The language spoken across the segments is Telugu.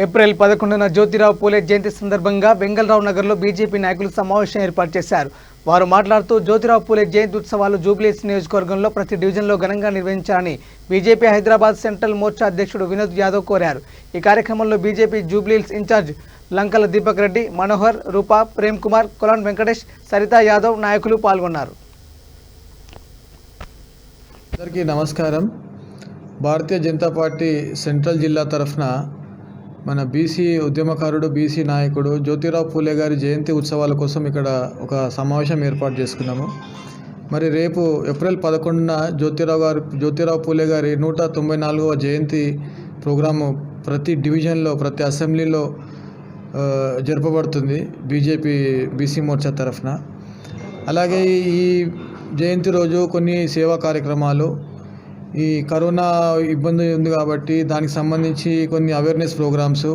ఏప్రిల్ 11న జ్యోతిరావు పూలే జయంతి సందర్భంగా వెంగళరావు నగర్లో బీజేపీ నాయకులు సమావేశం ఏర్పాటు చేశారు. వారు మాట్లాడుతూ జ్యోతిరావు పూలే జయంతి ఉత్సవాలు జూబ్లీహిల్స్ నియోజకవర్గంలో ప్రతి డివిజన్లో ఘనంగా నిర్వహించాలని బీజేపీ హైదరాబాద్ సెంట్రల్ మోర్చా అధ్యక్షుడు వినోద్ యాదవ్ కోరారు. ఈ కార్యక్రమంలో బీజేపీ జూబ్లీహిల్స్ ఇన్ఛార్జ్ లంకల దీపక్ రెడ్డి, మనోహర్, రూపా, ప్రేమ్ కుమార్, కొలాన్ వెంకటేష్, సరితా యాదవ్ నాయకులు పాల్గొన్నారు. అందరికీ నమస్కారం. భారతీయ జనతా పార్టీ సెంట్రల్ జిల్లా తరఫున మన బీసీ ఉద్యమకారుడు, బీసీ నాయకుడు జ్యోతిరావు పూలే గారి జయంతి ఉత్సవాల కోసం ఇక్కడ ఒక సమావేశం ఏర్పాటు చేసుకున్నాము. మరి రేపు ఏప్రిల్ 11న జ్యోతిరావు పూలే గారి 194వ జయంతి ప్రోగ్రాము ప్రతి డివిజన్లో, ప్రతి అసెంబ్లీలో జరపబడుతుంది బీజేపీ బీసీ మోర్చా తరఫున. అలాగే ఈ జయంతి రోజు కొన్ని సేవా కార్యక్రమాలు, ఈ కరోనా ఇబ్బంది ఉంది కాబట్టి దానికి సంబంధించి కొన్ని అవేర్నెస్ ప్రోగ్రామ్స్,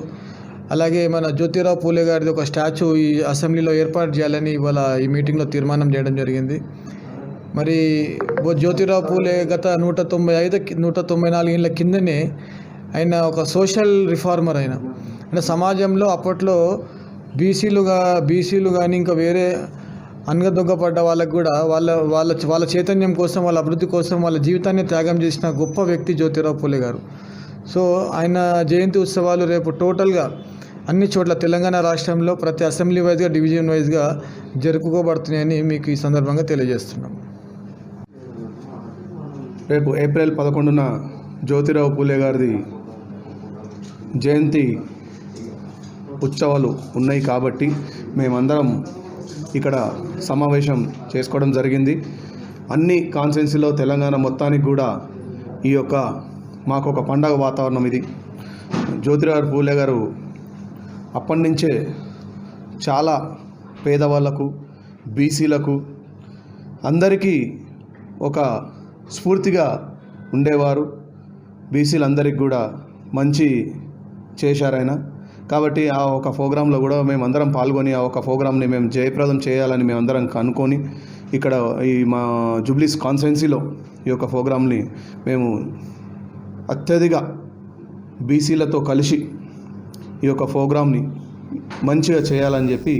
అలాగే మన జ్యోతిరావు పూలే గారిది ఒక స్టాచ్యూ ఈ అసెంబ్లీలో ఏర్పాటు చేయాలని ఇవాళ ఈ మీటింగ్లో తీర్మానం చేయడం జరిగింది. మరి జ్యోతిరావు పూలే గత 194 ఏళ్ళ కిందనే ఆయన ఒక సోషల్ రిఫార్మర్. అంటే సమాజంలో అప్పట్లో బీసీలు కానీ ఇంకా వేరే అనగదొగ్గపడ్డ వాళ్ళకు కూడా వాళ్ళ చైతన్యం కోసం, వాళ్ళ అభివృద్ధి కోసం వాళ్ళ జీవితాన్ని త్యాగం చేసిన గొప్ప వ్యక్తి జ్యోతిరావు పూలే గారు. సో ఆయన జయంతి ఉత్సవాలు రేపు టోటల్గా అన్ని చోట్ల తెలంగాణ రాష్ట్రంలో ప్రతి అసెంబ్లీ వైజ్గా, డివిజన్ వైజ్గా జరుపుకోబడుతున్నాయని మీకు ఈ సందర్భంగా తెలియజేస్తున్నాం. రేపు ఏప్రిల్ 11న జ్యోతిరావు పూలే గారిది జయంతి ఉత్సవాలు ఉన్నాయి కాబట్టి మేమందరం ఇక్కడ సమావేశం చేసుకోవడం జరిగింది. అన్ని కాన్స్టిట్యున్సీలో తెలంగాణ మొత్తానికి కూడా మాకు ఒక పండగ వాతావరణం ఇది. జ్యోతిరావు పూలే గారు అప్పటి నుంచే చాలా పేదవాళ్లకు, బీసీలకు అందరికీ ఒక స్ఫూర్తిగా ఉండేవారు. బీసీలందరికీ కూడా మంచి చేశారాయన. కాబట్టి ఆ ఒక ప్రోగ్రాంలో కూడా మేమందరం పాల్గొని ఆ ఒక ప్రోగ్రాంని మేము జయప్రదం చేయాలని మేమందరం అనుకొని ఇక్కడ ఈ మా జూబ్లీస్ కాన్స్టిట్యున్సీలో ఈ యొక్క ప్రోగ్రాంని మేము అత్యధిక బీసీలతో కలిసి ఈ యొక్క ప్రోగ్రాంని మంచిగా చేయాలని చెప్పి